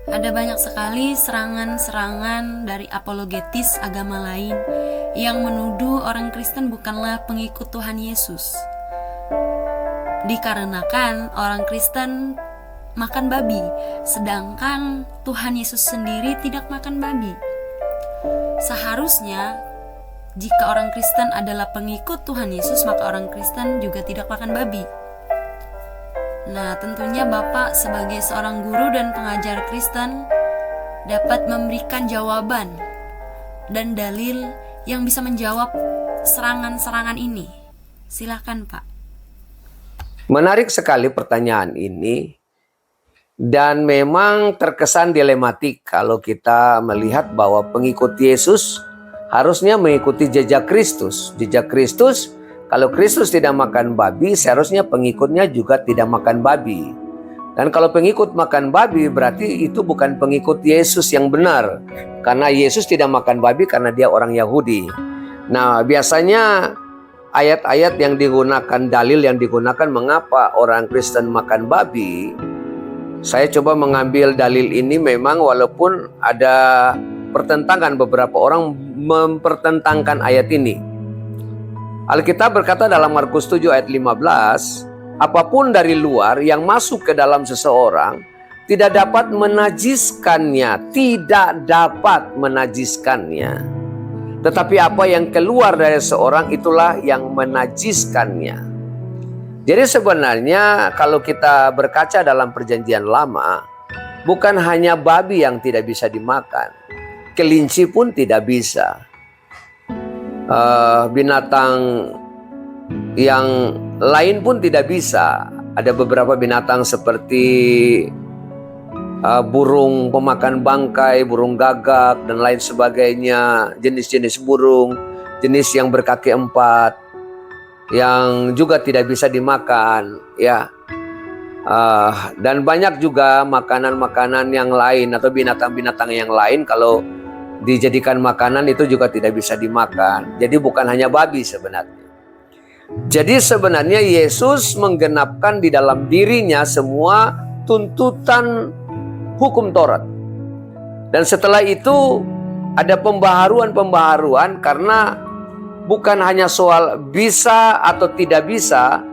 Ada banyak sekali serangan-serangan dari apologetis agama lain yang menuduh orang Kristen bukanlah pengikut Tuhan Yesus. Dikarenakan orang Kristen makan babi, sedangkan Tuhan Yesus sendiri tidak makan babi. Seharusnya jika orang Kristen adalah pengikut Tuhan Yesus, maka orang Kristen juga tidak makan babi. Nah, tentunya Bapak sebagai seorang guru dan pengajar Kristen dapat memberikan jawaban dan dalil yang bisa menjawab serangan-serangan ini. Silakan, Pak. Menarik sekali pertanyaan ini, dan memang terkesan dilematik kalau kita melihat bahwa pengikut Yesus harusnya mengikuti jejak Kristus. Jejak Kristus, kalau Kristus tidak makan babi, seharusnya pengikutnya juga tidak makan babi. Dan kalau pengikut makan babi, berarti itu bukan pengikut Yesus yang benar. Karena Yesus tidak makan babi karena dia orang Yahudi. Nah, biasanya ayat-ayat yang digunakan, dalil yang digunakan mengapa orang Kristen makan babi, saya coba mengambil dalil ini memang walaupun ada pertentangan, beberapa orang mempertentangkan ayat ini. Alkitab berkata dalam Markus 7 ayat 15, apapun dari luar yang masuk ke dalam seseorang tidak dapat menajiskannya, tidak dapat menajiskannya. Tetapi apa yang keluar dari seorang itulah yang menajiskannya. Jadi sebenarnya kalau kita berkaca dalam perjanjian lama, bukan hanya babi yang tidak bisa dimakan, kelinci pun tidak bisa. Binatang yang lain pun tidak bisa. Ada beberapa binatang seperti burung pemakan bangkai, burung gagak dan lain sebagainya, jenis-jenis burung, jenis yang berkaki 4 yang juga tidak bisa dimakan, ya. Dan banyak juga makanan-makanan yang lain atau binatang-binatang yang lain kalau dijadikan makanan itu juga tidak bisa dimakan. Jadi bukan hanya babi sebenarnya. Jadi sebenarnya Yesus menggenapkan di dalam dirinya semua tuntutan hukum Taurat. Dan setelah itu ada pembaharuan-pembaharuan karena bukan hanya soal bisa atau tidak bisa,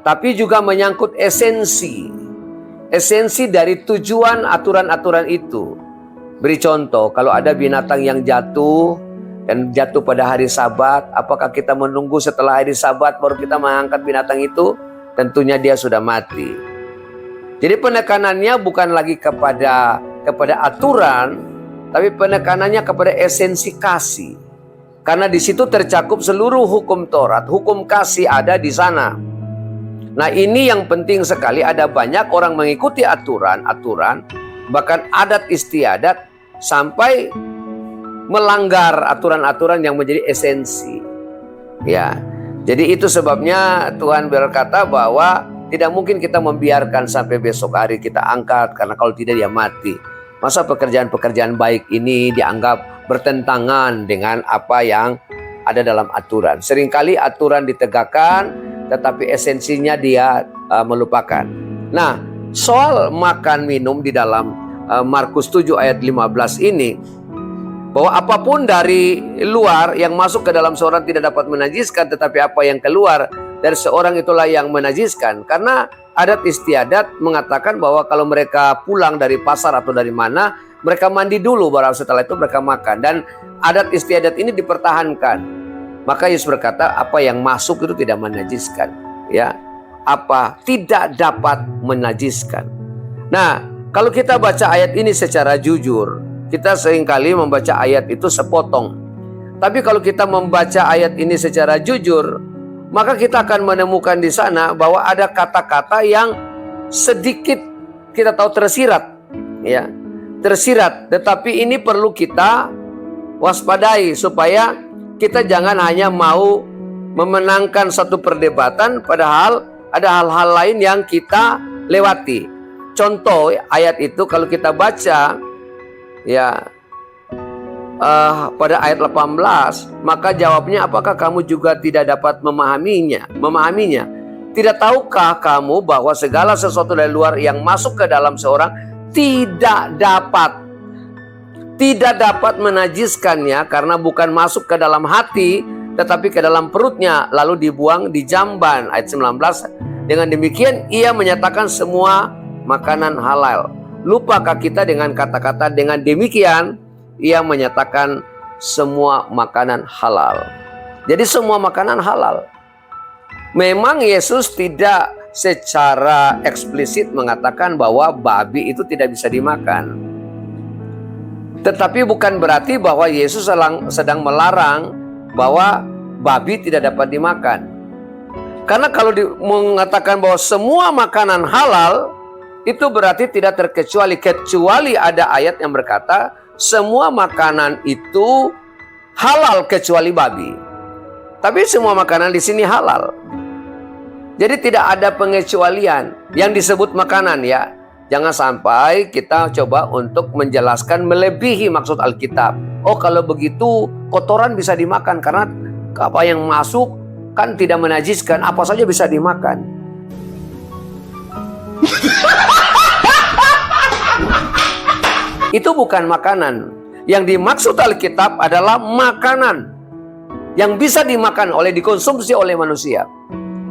tapi juga menyangkut esensi. Esensi dari tujuan aturan-aturan itu. Beri contoh, kalau ada binatang yang jatuh dan jatuh pada hari Sabat, apakah kita menunggu setelah hari Sabat baru kita mengangkat binatang itu? Tentunya dia sudah mati. Jadi penekanannya bukan lagi kepada aturan, tapi penekanannya kepada esensi kasih. Karena di situ tercakup seluruh hukum Taurat, hukum kasih ada di sana. Nah, ini yang penting sekali, ada banyak orang mengikuti aturan-aturan, bahkan adat istiadat, sampai melanggar aturan-aturan yang menjadi esensi. Ya, jadi itu sebabnya Tuhan berkata bahwa tidak mungkin kita membiarkan sampai besok hari kita angkat, karena kalau tidak dia mati. Masa pekerjaan-pekerjaan baik ini dianggap bertentangan dengan apa yang ada dalam aturan. Seringkali aturan ditegakkan, tetapi esensinya dia melupakan. Nah, soal makan minum di dalam Markus 7 ayat 15 ini, bahwa apapun dari luar yang masuk ke dalam seorang tidak dapat menajiskan, tetapi apa yang keluar dari seorang itulah yang menajiskan. Karena adat istiadat mengatakan bahwa kalau mereka pulang dari pasar atau dari mana, mereka mandi dulu, baru setelah itu mereka makan. Dan adat istiadat ini dipertahankan. Maka Yesus berkata, apa yang masuk itu tidak menajiskan, ya. Apa tidak dapat menajiskan. Nah, kalau kita baca ayat ini secara jujur, kita seringkali membaca ayat itu sepotong. Tapi kalau kita membaca ayat ini secara jujur, maka kita akan menemukan di sana bahwa ada kata-kata yang sedikit kita tahu tersirat, ya, tersirat. Tetapi ini perlu kita waspadai supaya kita jangan hanya mau memenangkan satu perdebatan, padahal ada hal-hal lain yang kita lewati. Contoh ayat itu kalau kita baca, ya, pada ayat 18, maka jawabnya, apakah kamu juga tidak dapat memahaminya? Tidak tahukah kamu bahwa segala sesuatu dari luar yang masuk ke dalam seorang tidak dapat menajiskannya karena bukan masuk ke dalam hati tetapi ke dalam perutnya lalu dibuang di jamban. Ayat 19. Dengan demikian ia menyatakan semua makanan halal. Lupakah kita dengan kata-kata dengan demikian ia menyatakan semua makanan halal. Jadi semua makanan halal. Memang Yesus tidak secara eksplisit mengatakan bahwa babi itu tidak bisa dimakan. Tetapi bukan berarti bahwa Yesus sedang melarang bahwa babi tidak dapat dimakan. Karena kalau mengatakan bahwa semua makanan halal, itu berarti tidak terkecuali, kecuali ada ayat yang berkata semua makanan itu halal kecuali babi. Tapi semua makanan di sini halal. Jadi tidak ada pengecualian yang disebut makanan ya. Jangan sampai kita coba untuk menjelaskan melebihi maksud Alkitab. Oh kalau begitu kotoran bisa dimakan karena apa yang masuk kan tidak menajiskan, apa saja bisa dimakan. Itu bukan makanan. Yang dimaksud Alkitab adalah makanan yang bisa dimakan dikonsumsi oleh manusia.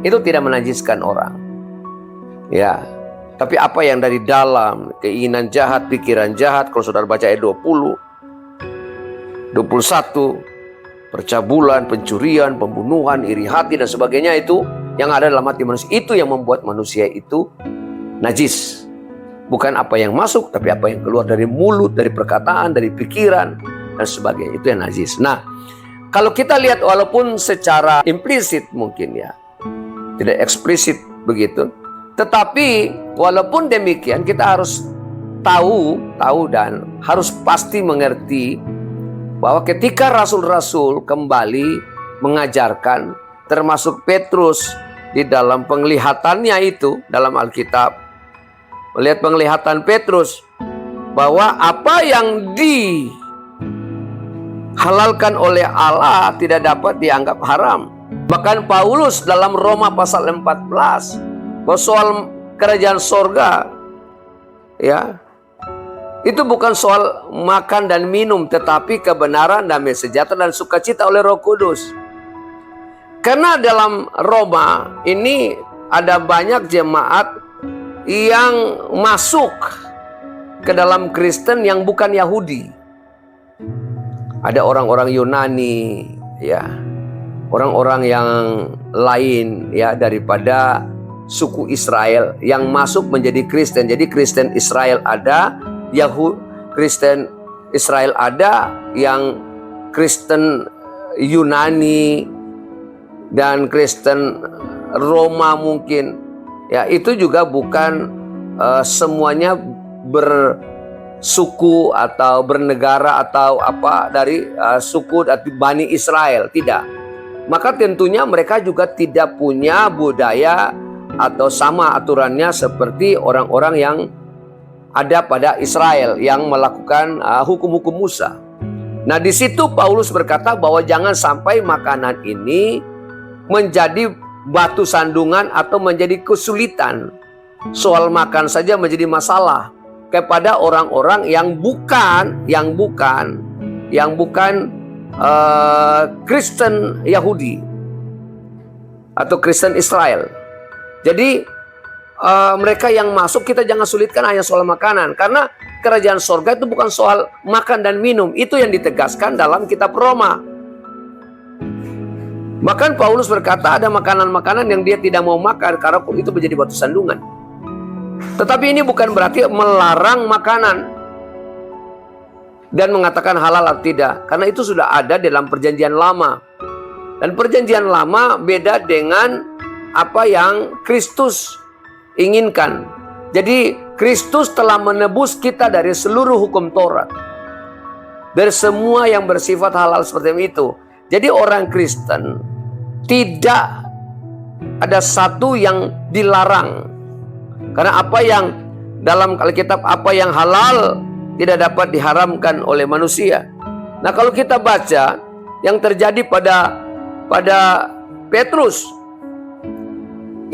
Itu tidak menajiskan orang. Ya. Tapi apa yang dari dalam, keinginan jahat, pikiran jahat, kalau saudara baca ayat 20, 21, percabulan, pencurian, pembunuhan, iri hati dan sebagainya itu yang ada dalam hati manusia. Itu yang membuat manusia itu najis. Bukan apa yang masuk, tapi apa yang keluar dari mulut, dari perkataan, dari pikiran, dan sebagainya. Itu yang najis. Nah, kalau kita lihat walaupun secara implisit mungkin ya, tidak eksplisit begitu. Tetapi walaupun demikian kita harus tahu dan harus pasti mengerti bahwa ketika rasul-rasul kembali mengajarkan, termasuk Petrus di dalam penglihatannya itu dalam Alkitab, melihat penglihatan Petrus bahwa apa yang dihalalkan oleh Allah tidak dapat dianggap haram. Bahkan Paulus dalam Roma pasal 14 bahwa soal kerajaan sorga ya itu bukan soal makan dan minum, tetapi kebenaran, damai sejahtera dan sukacita oleh Roh Kudus. Karena dalam Roma ini ada banyak jemaat yang masuk ke dalam Kristen yang bukan Yahudi. Ada orang-orang Yunani ya, orang-orang yang lain ya daripada suku Israel yang masuk menjadi Kristen. Jadi Kristen Israel ada, Kristen Israel ada, yang Kristen Yunani dan Kristen Roma mungkin. Ya, itu juga bukan semuanya bersuku atau bernegara atau apa dari suku dari Bani Israel, tidak. Maka tentunya mereka juga tidak punya budaya atau sama aturannya seperti orang-orang yang ada pada Israel yang melakukan hukum-hukum Musa. Nah, di situ Paulus berkata bahwa jangan sampai makanan ini menjadi batu sandungan atau menjadi kesulitan. Soal makan saja menjadi masalah kepada orang-orang yang bukan Kristen Yahudi atau Kristen Israel. Jadi mereka yang masuk kita jangan sulitkan hanya soal makanan. Karena kerajaan sorga itu bukan soal makan dan minum. Itu yang ditegaskan dalam kitab Roma. Bahkan Paulus berkata ada makanan-makanan yang dia tidak mau makan karena itu menjadi batu sandungan. Tetapi ini bukan berarti melarang makanan dan mengatakan halal atau tidak. Karena itu sudah ada dalam perjanjian lama. Dan perjanjian lama beda dengan apa yang Kristus inginkan. Jadi Kristus telah menebus kita dari seluruh hukum Taurat, dari semua yang bersifat halal seperti itu. Jadi orang Kristen tidak ada satu yang dilarang. Karena apa yang dalam Alkitab, apa yang halal tidak dapat diharamkan oleh manusia. Nah, kalau kita baca yang terjadi pada Petrus,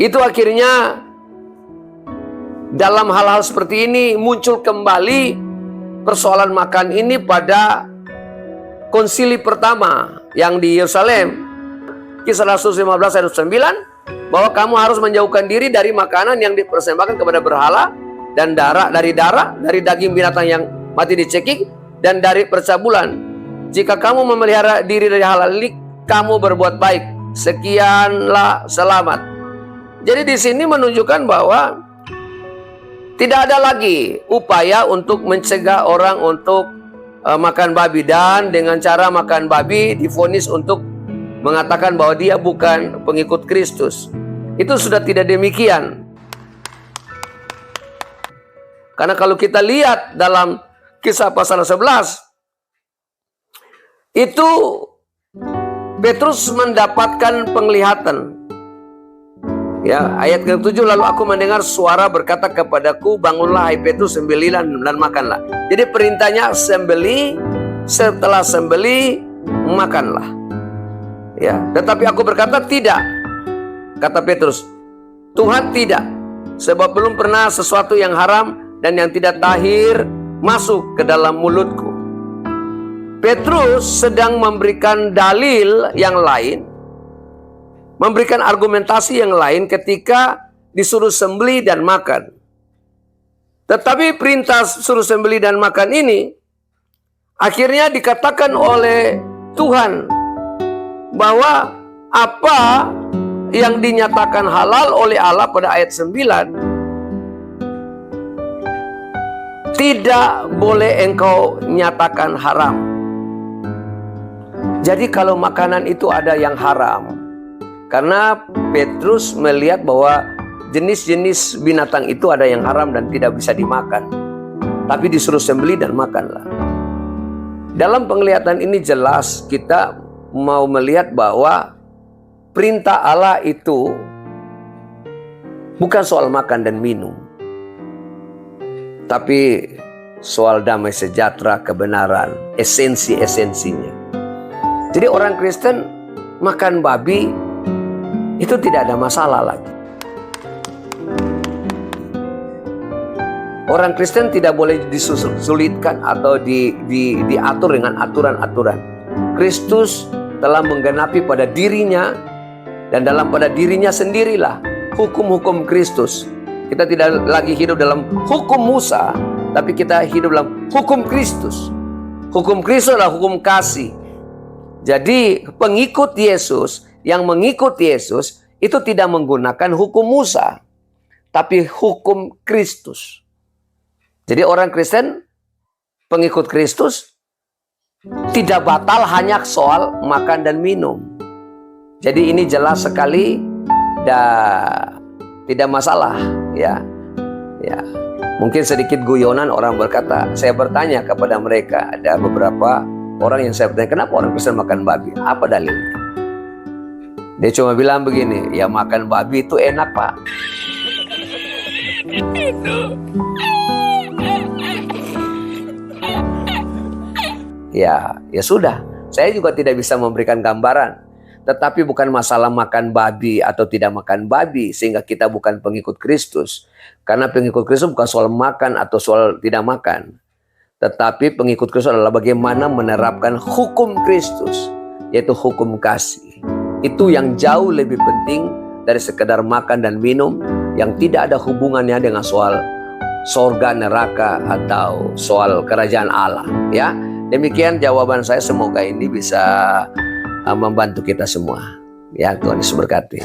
itu akhirnya dalam hal-hal seperti ini muncul kembali persoalan makan ini pada konsili pertama yang di Yerusalem. Kisah Rasul 15 ayat 9, bahwa kamu harus menjauhkan diri dari makanan yang dipersembahkan kepada berhala, dan dari daging binatang yang mati dicekik, dan dari percabulan. Jika kamu memelihara diri dari hal ini, kamu berbuat baik. Sekianlah selamat. Jadi di sini menunjukkan bahwa tidak ada lagi upaya untuk mencegah orang untuk makan babi, dan dengan cara makan babi divonis untuk mengatakan bahwa dia bukan pengikut Kristus. Itu sudah tidak demikian. Karena kalau kita lihat dalam Kisah pasal 11, itu Petrus mendapatkan penglihatan. Ya, ayat ke-7, lalu aku mendengar suara berkata kepadaku, bangunlah hai Petrus, sembelihlah dan makanlah. Jadi perintahnya sembelih, setelah sembelih makanlah. Ya, tetapi aku berkata tidak. Kata Petrus, Tuhan tidak, sebab belum pernah sesuatu yang haram dan yang tidak tahir masuk ke dalam mulutku. Petrus sedang memberikan dalil yang lain, memberikan argumentasi yang lain ketika disuruh sembelih dan makan. Tetapi perintah suruh sembelih dan makan ini akhirnya dikatakan oleh Tuhan bahwa apa yang dinyatakan halal oleh Allah pada ayat 9 tidak boleh engkau nyatakan haram. Jadi kalau makanan itu ada yang haram, karena Petrus melihat bahwa jenis-jenis binatang itu ada yang haram dan tidak bisa dimakan, tapi disuruh sembelih dan makanlah. Dalam penglihatan ini jelas kita mau melihat bahwa perintah Allah itu bukan soal makan dan minum, tapi soal damai sejahtera, kebenaran, esensi-esensinya. Jadi orang Kristen makan babi itu tidak ada masalah lagi. Orang Kristen tidak boleh disulitkan atau diatur dengan aturan-aturan. Kristus telah menggenapi pada dirinya, dan dalam pada dirinya sendirilah hukum-hukum Kristus. Kita tidak lagi hidup dalam hukum Musa, tapi kita hidup dalam hukum Kristus. Hukum Kristus adalah hukum kasih. Jadi pengikut Yesus, yang mengikut Yesus itu tidak menggunakan hukum Musa, tapi hukum Kristus. Jadi orang Kristen, pengikut Kristus, tidak batal hanya soal makan dan minum. Jadi ini jelas sekali, tidak masalah, ya. Mungkin sedikit guyonan orang berkata, saya bertanya kepada mereka, ada beberapa orang yang saya bertanya, kenapa orang Kristen makan babi? Apa dalilnya? Dia cuma bilang begini, ya makan babi itu enak, Pak. Ya sudah, saya juga tidak bisa memberikan gambaran. Tetapi bukan masalah makan babi atau tidak makan babi sehingga kita bukan pengikut Kristus. Karena pengikut Kristus bukan soal makan atau soal tidak makan. Tetapi pengikut Kristus adalah bagaimana menerapkan hukum Kristus, yaitu hukum kasih. Itu yang jauh lebih penting dari sekedar makan dan minum yang tidak ada hubungannya dengan soal sorga, neraka, atau soal kerajaan Allah. Ya, demikian jawaban saya. Semoga ini bisa membantu kita semua. Ya, Tuhan Yesus berkati.